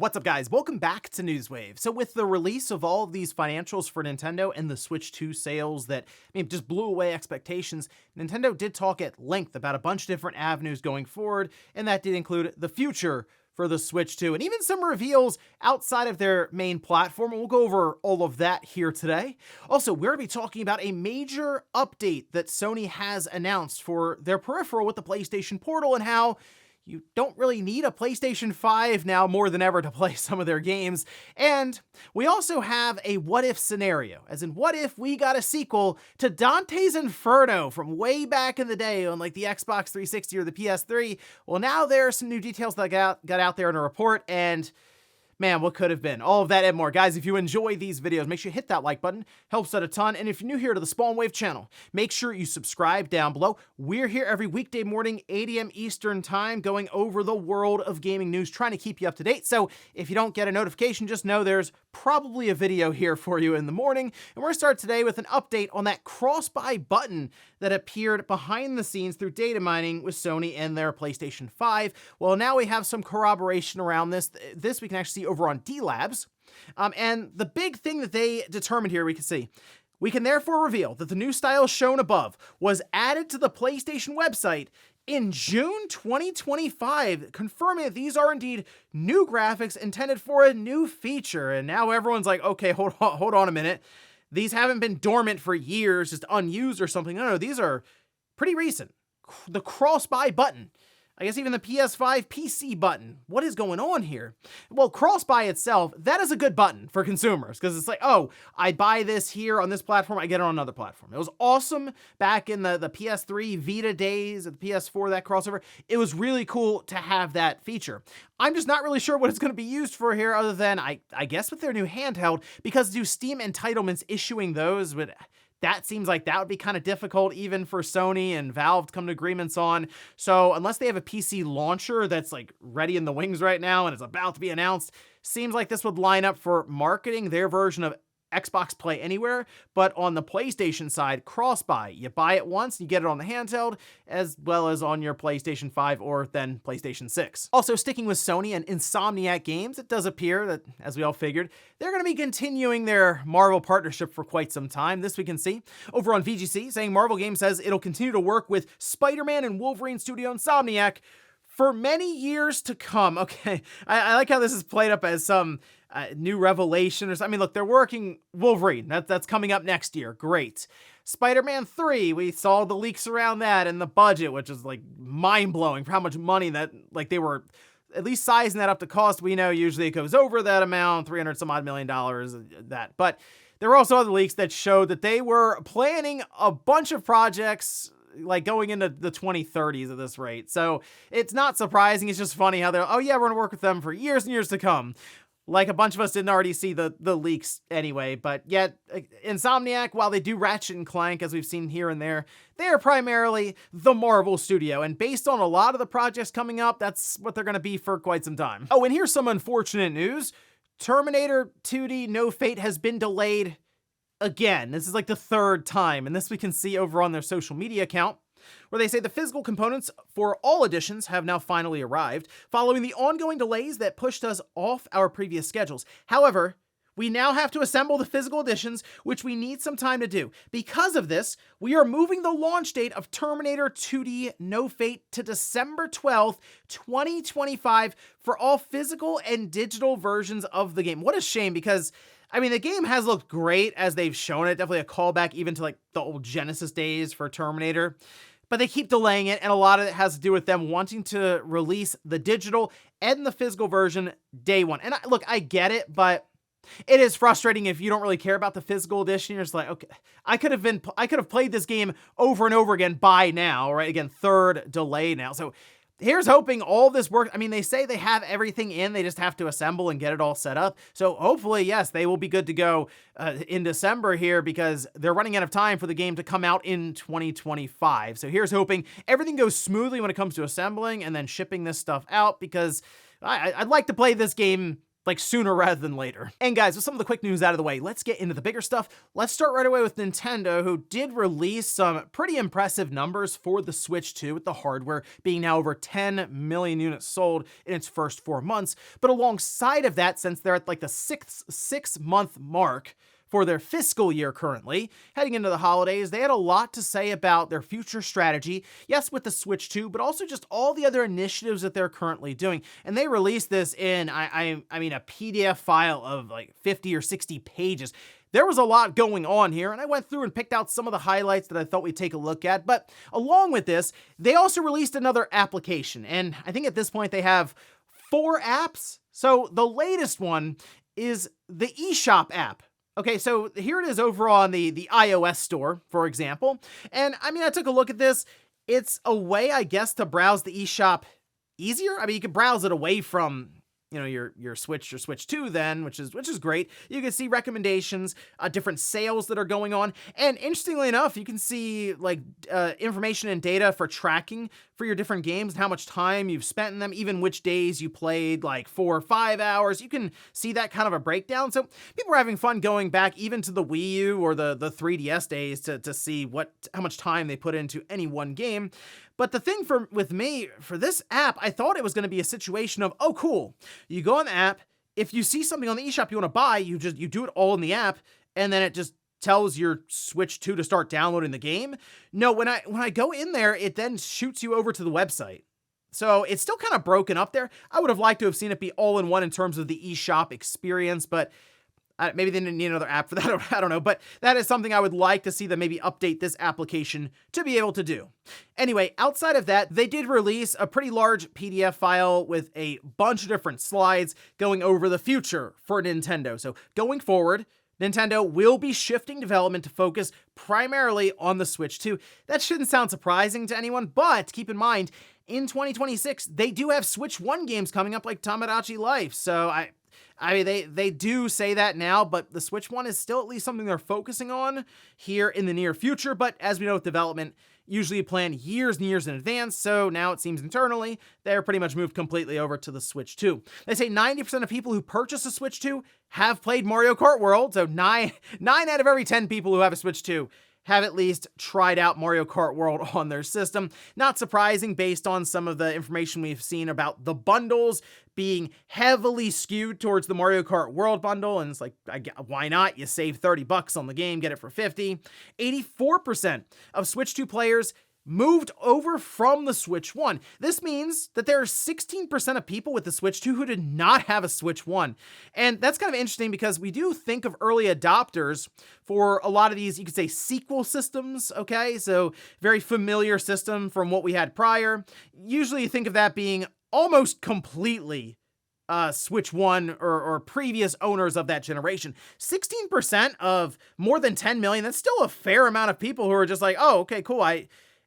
What's up, guys? Welcome back to Newswave. So with the release of all of these financials for Nintendo and the Switch 2 sales that just blew away expectations, Nintendo did talk at length about a bunch of different avenues going forward, and that did include the future for the Switch 2 and even some reveals outside of their main platform. We'll go over all of that here today. Also, we're going to be talking about a major update that Sony has announced for their peripheral with the PlayStation Portal and how you don't really need a PlayStation 5 now more than ever to play some of their games. And we also have a what-if scenario, as in what if we got a sequel to Dante's Inferno from way back in the day on like the Xbox 360 or the PS3. Well, now there are some new details that got out there in a report, and man, what could have been? All of that and more. Guys, if you enjoy these videos, make sure you hit that like button. Helps out a ton. And if you're new here to the Spawn Wave channel, make sure you subscribe down below. We're here every weekday morning, 8 a.m. Eastern time, going over the world of gaming news, trying to keep you up to date. So if you don't get a notification, just know there's probably a video here for you in the morning. And we're going to start today with an update on that Crossbuy button that appeared behind the scenes through data mining with Sony and their PlayStation 5. Well, now we have some corroboration around this. This we can actually see over on D-Labs. And the big thing that they determined here, we can therefore reveal that the new style shown above was added to the PlayStation website in June 2025, confirming that these are indeed new graphics intended for a new feature. And now everyone's like, okay, hold on a minute. These haven't been dormant for years, just unused or something. No, these are pretty recent. The Cross-Buy button. I guess even the PS5 PC button. What is going on here? Well, Cross-Buy itself, that is a good button for consumers because it's like, oh, I buy this here on this platform, I get it on another platform. It was awesome back in the PS3 Vita days, the PS4, that crossover. It was really cool to have that feature. I'm just not really sure what it's going to be used for here other than, I guess, with their new handheld, because do Steam entitlements issuing those would... That seems like that would be kind of difficult even for Sony and Valve to come to agreements on. So unless they have a PC launcher that's like ready in the wings right now and it's about to be announced, seems like this would line up for marketing their version of Xbox Play Anywhere. But on the PlayStation side, Cross-Buy, you buy it once, you get it on the handheld, as well as on your PlayStation 5 or then PlayStation 6. Also, sticking with Sony and Insomniac games, it does appear that, as we all figured, they're going to be continuing their Marvel partnership for quite some time. This we can see over on VGC, saying Marvel Games says it'll continue to work with Spider-Man and Wolverine studio Insomniac for many years to come. Okay, I like how this is played up as some new revelation or something. I mean, look, they're working Wolverine. That's coming up next year. Great. Spider-Man 3, we saw the leaks around that and the budget, which is like mind-blowing for how much money that, like, they were at least sizing that up to cost. We know usually it goes over that amount, $300 some odd million, that. But there were also other leaks that showed that they were planning a bunch of projects like going into the 2030s at this rate. So it's not surprising. It's just funny how they're, oh yeah, we're going to work with them for years and years to come. Like a bunch of us didn't already see the leaks anyway, but yet Insomniac, while they do Ratchet and Clank, as we've seen here and there, they are primarily the Marvel studio, and based on a lot of the projects coming up, that's what they're going to be for quite some time. Oh, and here's some unfortunate news. Terminator 2D No Fate has been delayed again. This is like the third time, and this we can see over on their social media account, where they say the physical components for all editions have now finally arrived, following the ongoing delays that pushed us off our previous schedules. However, we now have to assemble the physical editions, which we need some time to do. Because of this, we are moving the launch date of Terminator 2D No Fate to December 12th, 2025 for all physical and digital versions of the game. What a shame, because I mean, the game has looked great as they've shown it. Definitely a callback even to like the old Genesis days for Terminator. But they keep delaying it, and a lot of it has to do with them wanting to release the digital and the physical version day one. And look, I get it, but it is frustrating if you don't really care about the physical edition. You're just like, okay, I could have played this game over and over again by now, right? Again, third delay now. So here's hoping all this works. I mean, they say they have everything in, they just have to assemble and get it all set up. So hopefully, yes, they will be good to go in December here, because they're running out of time for the game to come out in 2025. So here's hoping everything goes smoothly when it comes to assembling and then shipping this stuff out, because I'd like to play this game like sooner rather than later. And guys, with some of the quick news out of the way, let's get into the bigger stuff. Let's start right away with Nintendo, who did release some pretty impressive numbers for the Switch 2, with the hardware being now over 10 million units sold in its first 4 months. But alongside of that, since they're at like the six-month mark for their fiscal year currently, heading into the holidays, they had a lot to say about their future strategy, yes, with the Switch 2, but also just all the other initiatives that they're currently doing. And they released this in, I mean, a PDF file of like 50 or 60 pages. There was a lot going on here, and I went through and picked out some of the highlights that I thought we'd take a look at. But along with this, they also released another application, and I think at this point they have 4 apps. So the latest one is the eShop app. Okay, so here it is over on the iOS store, for example. And I mean, I took a look at this. It's a way, I guess, to browse the eShop easier. I mean, you can browse it away from, you know, your Switch 2 then, which is great. You can see recommendations, different sales that are going on. And interestingly enough, you can see like information and data for tracking for your different games and how much time you've spent in them, even which days you played, like 4 or 5 hours. You can see that kind of a breakdown. So people are having fun going back even to the Wii U or the 3DS days to see how much time they put into any one game. But the thing with me, for this app, I thought it was going to be a situation of, oh, cool. You go on the app. If you see something on the eShop you want to buy, you do it all in the app, and then it just tells your Switch 2 to start downloading the game. No, when I go in there, it then shoots you over to the website. So it's still kind of broken up there. I would have liked to have seen it be all in one in terms of the eShop experience, but maybe they didn't need another app for that. I don't know, but that is something I would like to see them maybe update this application to be able to do. Anyway, outside of that, they did release a pretty large PDF file with a bunch of different slides going over the future for Nintendo. So going forward, Nintendo will be shifting development to focus primarily on the Switch 2. That shouldn't sound surprising to anyone, but keep in mind, in 2026, they do have Switch 1 games coming up like Tamagotchi Life. So I mean, they do say that now, but the Switch 1 is still at least something they're focusing on here in the near future. But as we know with development, usually you plan years and years in advance, so now it seems internally they're pretty much moved completely over to the Switch 2. They say 90% of people who purchase a Switch 2 have played Mario Kart World, so 9 out of every 10 people who have a Switch 2 have at least tried out Mario Kart World on their system. Not surprising based on some of the information we've seen about the bundles being heavily skewed towards the Mario Kart World bundle, and it's like, why not? You save $30 on the game, get it for $50. 84% of Switch 2 players moved over from the Switch 1. This means that there are 16% of people with the Switch 2 who did not have a Switch 1. And that's kind of interesting because we do think of early adopters for a lot of these, you could say, sequel systems, okay? So very familiar system from what we had prior. Usually you think of that being almost completely Switch 1 or previous owners of that generation. 16% of more than 10 million, that's still a fair amount of people who are just like, oh, okay, cool,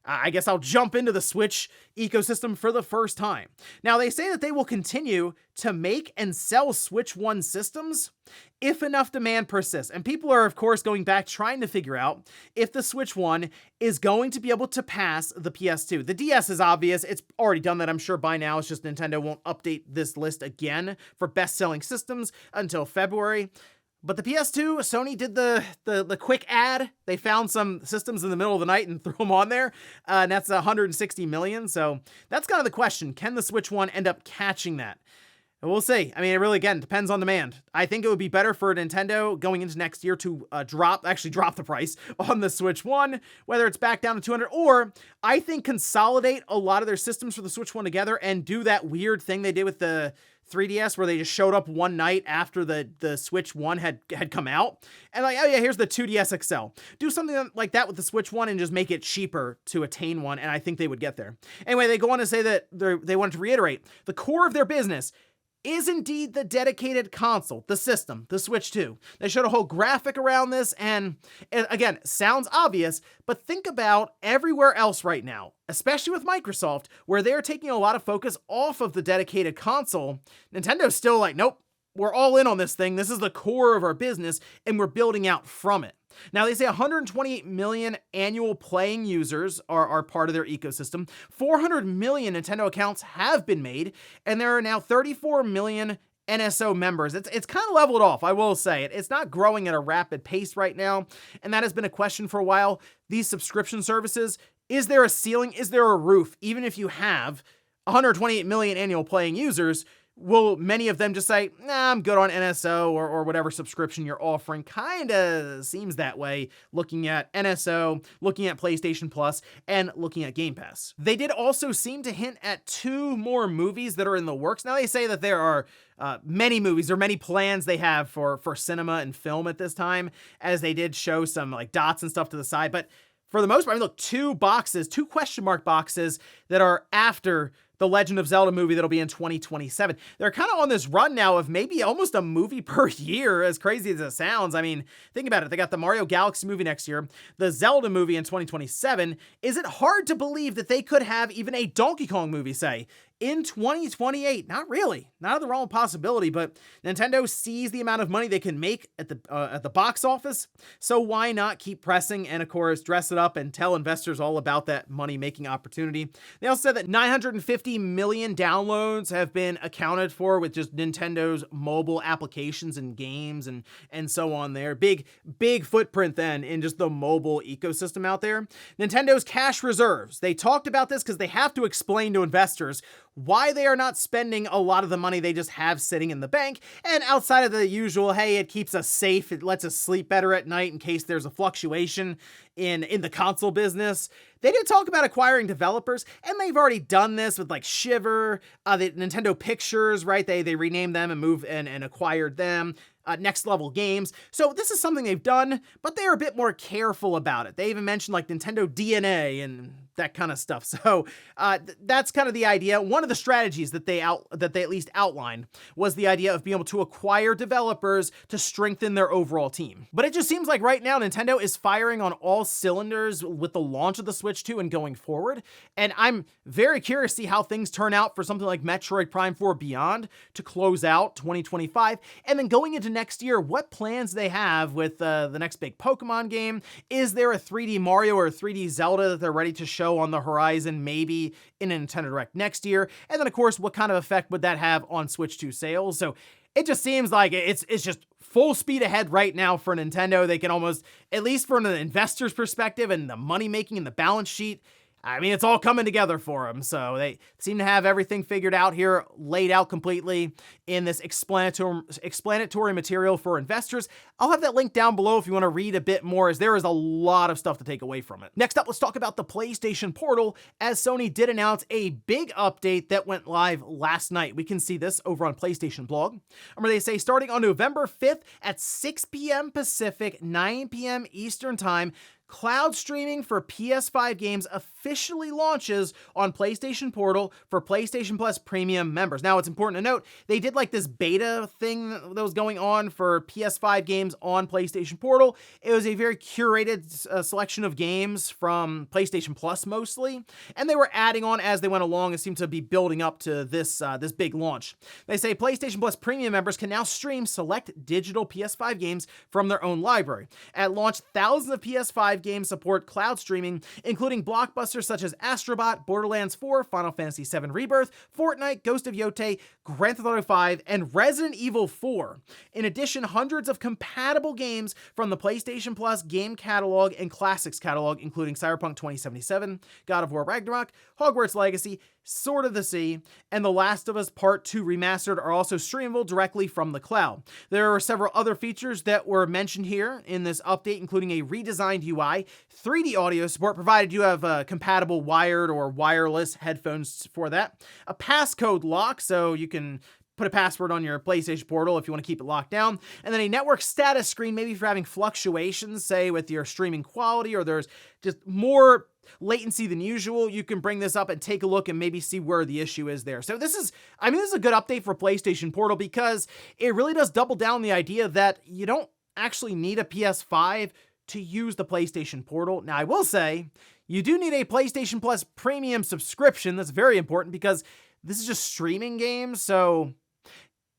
I guess I'll jump into the Switch ecosystem for the first time. Now, they say that they will continue to make and sell Switch 1 systems if enough demand persists. And people are, of course, going back trying to figure out if the Switch 1 is going to be able to pass the PS2. The DS is obvious. It's already done that, I'm sure, by now. It's just Nintendo won't update this list again for best-selling systems until February. But the PS2, Sony did the quick ad. They found some systems in the middle of the night and threw them on there. And that's 160 million. So that's kind of the question. Can the Switch 1 end up catching that? And we'll see. I mean, it really, again, depends on demand. I think it would be better for Nintendo going into next year to drop the price on the Switch 1, whether it's back down to 200, or I think consolidate a lot of their systems for the Switch 1 together and do that weird thing they did with the 3DS where they just showed up one night after the Switch 1 had come out. And like, oh yeah, here's the 2DS XL. Do something like that with the Switch 1 and just make it cheaper to attain one, and I think they would get there. Anyway, they go on to say that they wanted to reiterate, the core of their business is indeed the dedicated console, the system, the Switch 2. They showed a whole graphic around this, and again, sounds obvious, but think about everywhere else right now, especially with Microsoft, where they're taking a lot of focus off of the dedicated console. Nintendo's still like, nope, we're all in on this thing. This is the core of our business, and we're building out from it. Now, they say 128 million annual playing users are part of their ecosystem. 400 million Nintendo accounts have been made, and there are now 34 million NSO members. It's kind of leveled off, I will say. It's not growing at a rapid pace right now, and that has been a question for a while. These subscription services, is there a ceiling? Is there a roof? Even if you have 128 million annual playing users, will many of them just say, nah, I'm good on NSO or whatever subscription you're offering? Kind of seems that way, looking at NSO, looking at PlayStation Plus, and looking at Game Pass. They did also seem to hint at 2 more movies that are in the works. Now, they say that there are many movies or many plans they have for cinema and film at this time, as they did show some like dots and stuff to the side. But for the most part, I mean, look, 2 question mark boxes that are after the Legend of Zelda movie that'll be in 2027. They're kind of on this run now of maybe almost a movie per year, as crazy as it sounds. I mean, think about it. They got the Mario Galaxy movie next year, the Zelda movie in 2027. Is it hard to believe that they could have even a Donkey Kong movie, say, in 2028? Not really. Not out of the realm of possibility, but Nintendo sees the amount of money they can make at the box office, so why not keep pressing and, of course, dress it up and tell investors all about that money-making opportunity. They also said that 950 million downloads have been accounted for with just Nintendo's mobile applications and games and so on there. Big footprint then in just the mobile ecosystem out there. Nintendo's cash reserves. They talked about this because they have to explain to investors why they are not spending a lot of the money they just have sitting in the bank. And outside of the usual, hey, it keeps us safe, it lets us sleep better at night in case there's a fluctuation in the console business. They did talk about acquiring developers, and they've already done this with like Shiver, the Nintendo Pictures, right? They renamed them and moved and acquired them. Next Level Games. So this is something they've done, but they're a bit more careful about it. They even mentioned like Nintendo DNA and that kind of stuff. So that's kind of the idea. One of the strategies that they at least outlined was the idea of being able to acquire developers to strengthen their overall team. But it just seems like right now Nintendo is firing on all cylinders with the launch of the Switch 2 and going forward. And I'm very curious to see how things turn out for something like Metroid Prime 4 Beyond to close out 2025. And then going into next year, what plans they have with the next big Pokemon game. Is there a 3D Mario or a 3D Zelda that they're ready to show on the horizon, maybe in a Nintendo Direct next year? And then, of course, what kind of effect would that have on Switch 2 sales? So it just seems like it's just full speed ahead right now for Nintendo. They can almost, at least from an investor's perspective and the money making and the balance sheet, I mean, it's all coming together for them. So they seem to have everything figured out here, laid out completely in this explanatory material for investors. I'll have that link down below if you want to read a bit more, as there is a lot of stuff to take away from it. Next up, let's talk about the PlayStation Portal, as Sony did announce a big update that went live last night. We can see this over on PlayStation Blog, where they say starting on November 5th at 6 p.m. Pacific, 9 p.m. Eastern Time, cloud streaming for PS5 games officially launches on PlayStation Portal for PlayStation Plus Premium members. Now, it's important to note, they did like this beta thing that was going on for PS5 games on PlayStation Portal. It was a very curated selection of games from PlayStation Plus mostly, and they were adding on as they went along. It seemed to be building up to this big launch. They say PlayStation Plus Premium members can now stream select digital PS5 games from their own library. At launch, thousands of PS5 games support cloud streaming, including blockbusters such as Astrobot, Borderlands 4, Final Fantasy VII Rebirth, Fortnite, Ghost of Yotei, Grand Theft Auto 5, and Resident Evil 4. In addition, hundreds of compatible games from the PlayStation Plus game catalog and classics catalog, including Cyberpunk 2077, God of War Ragnarok, Hogwarts Legacy, Sword of the Sea, and The Last of Us Part 2 Remastered are also streamable directly from the cloud. There are several other features that were mentioned here in this update, including a redesigned UI, 3D audio support, provided you have compatible wired or wireless headphones for that, a passcode lock, so you can put a password on your PlayStation Portal if you want to keep it locked down, and then a network status screen, maybe for having fluctuations, say with your streaming quality, or there's just more latency than usual. You can bring this up and take a look and maybe see where the issue is there. So this is a good update for PlayStation Portal, because it really does double down the idea that you don't actually need a PS5 to use the PlayStation Portal. Now, I will say, you do need a PlayStation Plus Premium subscription. That's very important, because this is just streaming games, so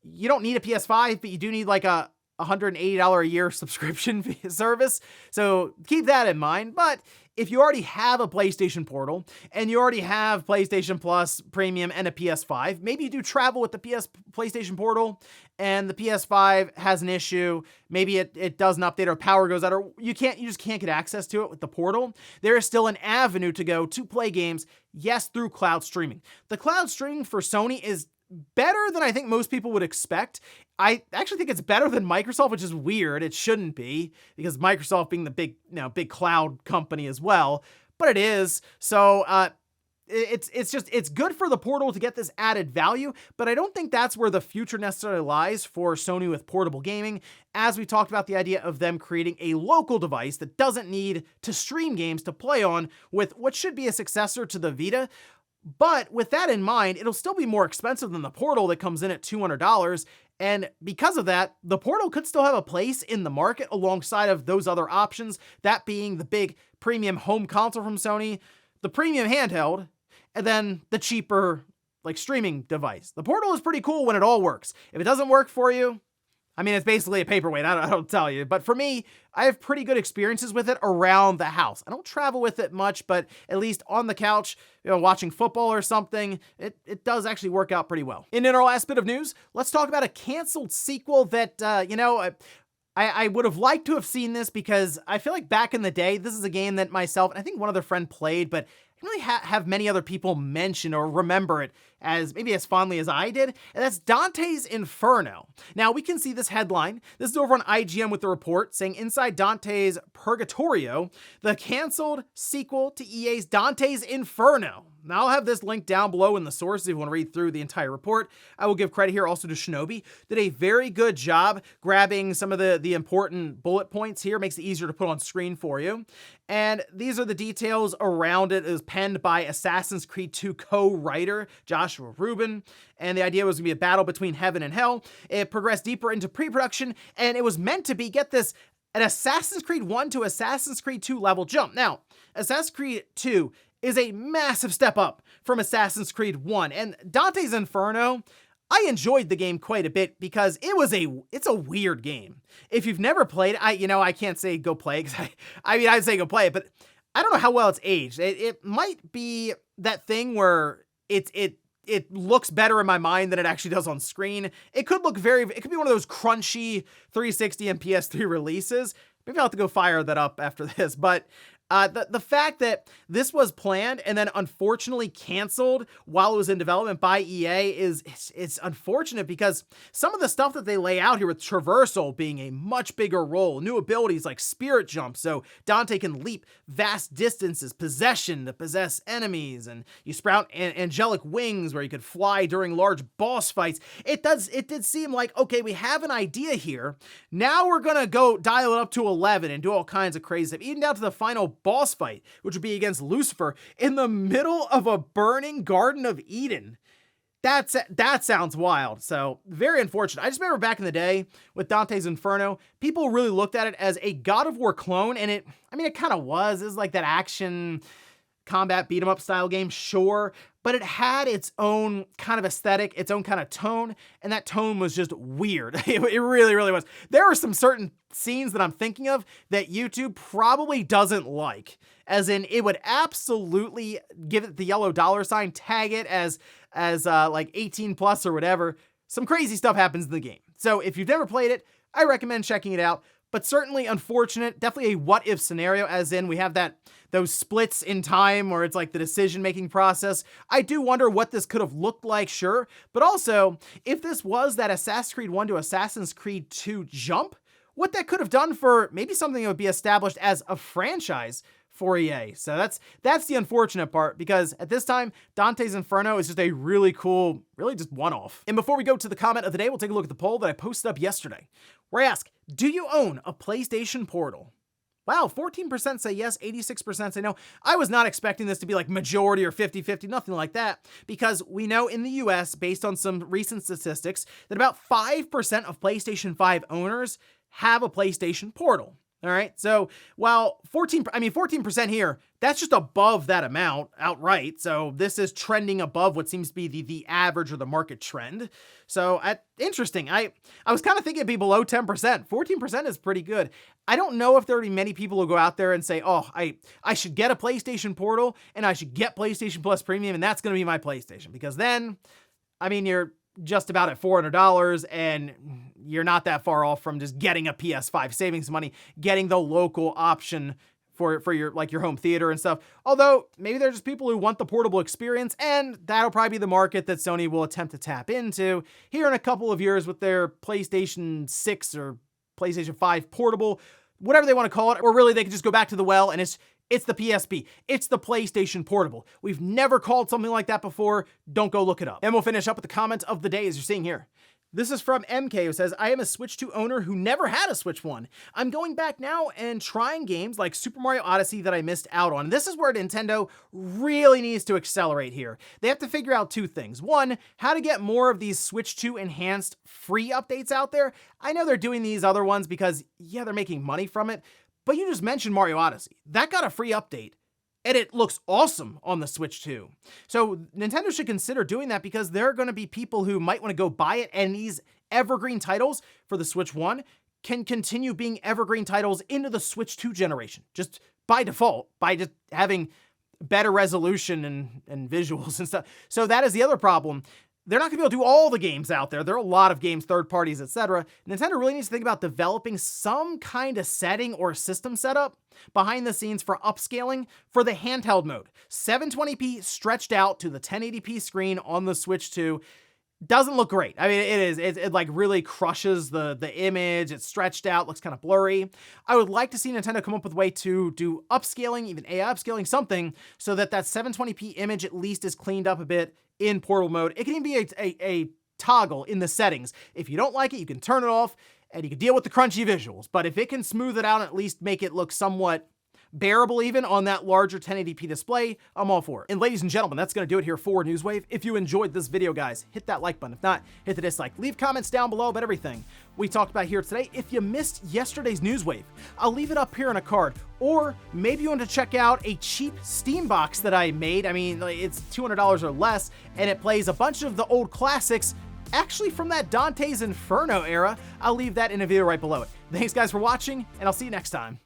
you don't need a PS5, but you do need like a $180 a year subscription service. So keep that in mind. But if you already have a PlayStation Portal and you already have PlayStation Plus Premium and a PS5, maybe you do travel with the PlayStation Portal and the PS5 has an issue. Maybe it doesn't update or power goes out, or you just can't get access to it with the Portal. There is still an avenue to go to play games, yes, through cloud streaming. The cloud streaming for Sony is better than I think most people would expect. I actually think it's better than Microsoft, which is weird. It shouldn't be, because Microsoft being the big cloud company as well, but it is. So it's good for the Portal to get this added value, but I don't think that's where the future necessarily lies for Sony with portable gaming, as we talked about the idea of them creating a local device that doesn't need to stream games to play on with what should be a successor to the Vita. But with that in mind, it'll still be more expensive than the Portal that comes in at $200. And because of that, the Portal could still have a place in the market alongside of those other options, that being the big premium home console from Sony, the premium handheld, and then the cheaper streaming device. The Portal is pretty cool when it all works. If it doesn't work for you, I mean, it's basically a paperweight, I don't tell you. But for me, I have pretty good experiences with it around the house. I don't travel with it much, but at least on the couch, watching football or something, it does actually work out pretty well. In our last bit of news, let's talk about a canceled sequel that, I would have liked to have seen this, because I feel like back in the day, this is a game that myself and I think one other friend played, but I didn't really have many other people mention or remember it as fondly as I did, and that's Dante's Inferno. Now, we can see this headline. This is over on IGN with the report saying, inside Dante's Purgatorio, the canceled sequel to EA's Dante's Inferno. Now, I'll have this link down below in the sources if you want to read through the entire report. I will give credit here also to Shinobi. Did a very good job grabbing some of the important bullet points here. Makes it easier to put on screen for you. And these are the details around it. It was penned by Assassin's Creed 2 co-writer Joshua Rubin. And the idea was going to be a battle between heaven and hell. It progressed deeper into pre-production, and it was meant to be, get this, an Assassin's Creed 1 to Assassin's Creed 2 level jump. Now, Assassin's Creed 2 is a massive step up from Assassin's Creed 1, and Dante's Inferno, I enjoyed the game quite a bit because it's a weird game. If you've never played it, I can't say go play, because I'd say go play it, but I don't know how well it's aged. It might be that thing where it looks better in my mind than it actually does on screen. It could be one of those crunchy 360 and PS3 releases. Maybe I'll have to go fire that up after this, but the fact that this was planned and then unfortunately canceled while it was in development by EA it's unfortunate, because some of the stuff that they lay out here with traversal being a much bigger role, new abilities like spirit jump, so Dante can leap vast distances, possession to possess enemies, and you sprout angelic wings where you could fly during large boss fights. It did seem like, okay, we have an idea here. Now we're gonna go dial it up to 11 and do all kinds of crazy stuff, even down to the final boss fight, which would be against Lucifer in the middle of a burning Garden of Eden. That sounds wild. So very unfortunate. I just remember back in the day with Dante's Inferno, people really looked at it as a God of War clone, and it kind of was. It was like that action combat beat 'em up style game, sure, but it had its own kind of aesthetic, its own kind of tone, and that tone was just weird. It really, really was. There are some certain scenes that I'm thinking of that YouTube probably doesn't like, as in it would absolutely give it the yellow $sign, tag it as like 18 plus or whatever. Some crazy stuff happens in the game. So if you've never played it, I recommend checking it out. But certainly unfortunate, definitely a what if scenario, as in we have those splits in time where it's like the decision-making process. I do wonder what this could have looked like, sure, but also if this was that Assassin's Creed 1 to Assassin's Creed 2 jump, what that could have done for maybe something that would be established as a franchise for EA. So that's the unfortunate part, because at this time, Dante's Inferno is just a really cool, really just one-off. And before we go to the comment of the day, we'll take a look at the poll that I posted up yesterday, where I ask, do you own a PlayStation Portal? Wow, 14% say yes, 86% say no. I was not expecting this to be like majority or 50-50, nothing like that, because we know in the US, based on some recent statistics, that about 5% of PlayStation 5 owners have a PlayStation Portal. All right. So while 14% here, that's just above that amount outright. So this is trending above what seems to be the average or the market trend. So interesting. I was kind of thinking it'd be below 10%. 14% is pretty good. I don't know if there would be many people who go out there and say, oh, I should get a PlayStation Portal and I should get PlayStation Plus Premium and that's going to be my PlayStation. Because then, you're just about at $400 and you're not that far off from just getting a PS5, saving some money, getting the local option for your home theater and stuff. Although maybe they're just people who want the portable experience, and that'll probably be the market that Sony will attempt to tap into here in a couple of years with their PlayStation 6 or PlayStation 5 portable, whatever they want to call it, or really they can just go back to the well and it's the PSP. It's the PlayStation Portable. We've never called something like that before. Don't go look it up. And we'll finish up with the comment of the day as you're seeing here. This is from MK, who says, I am a Switch 2 owner who never had a Switch 1. I'm going back now and trying games like Super Mario Odyssey that I missed out on. This is where Nintendo really needs to accelerate here. They have to figure out two things. One, how to get more of these Switch 2 enhanced free updates out there. I know they're doing these other ones because, yeah, they're making money from it. But you just mentioned Mario Odyssey. That got a free update, and it looks awesome on the Switch 2. So Nintendo should consider doing that because there are going to be people who might want to go buy it, and these evergreen titles for the Switch 1 can continue being evergreen titles into the Switch 2 generation, just by default, by just having better resolution and visuals and stuff. So that is the other problem. They're not going to be able to do all the games out there. There are a lot of games, third parties, etc. Nintendo really needs to think about developing some kind of setting or system setup behind the scenes for upscaling for the handheld mode. 720p stretched out to the 1080p screen on the Switch 2 doesn't look great. It like really crushes the image. It's stretched out, looks kind of blurry. I would like to see Nintendo come up with a way to do upscaling, even AI upscaling, something so that 720p image at least is cleaned up a bit in portable mode. It can even be a toggle in the settings. If you don't like it, you can turn it off and you can deal with the crunchy visuals. But if it can smooth it out and at least make it look somewhat bearable even on that larger 1080p display, I'm all for it. And ladies and gentlemen, that's going to do it here for Newswave. If you enjoyed this video, guys, hit that like button. If not, hit the dislike. Leave comments down below about everything we talked about here today. If you missed yesterday's Newswave, I'll leave it up here on a card. Or maybe you want to check out a cheap Steam box that I made. It's $200 or less, and it plays a bunch of the old classics, actually from that Dante's Inferno era. I'll leave that in a video right below it. Thanks, guys, for watching, and I'll see you next time.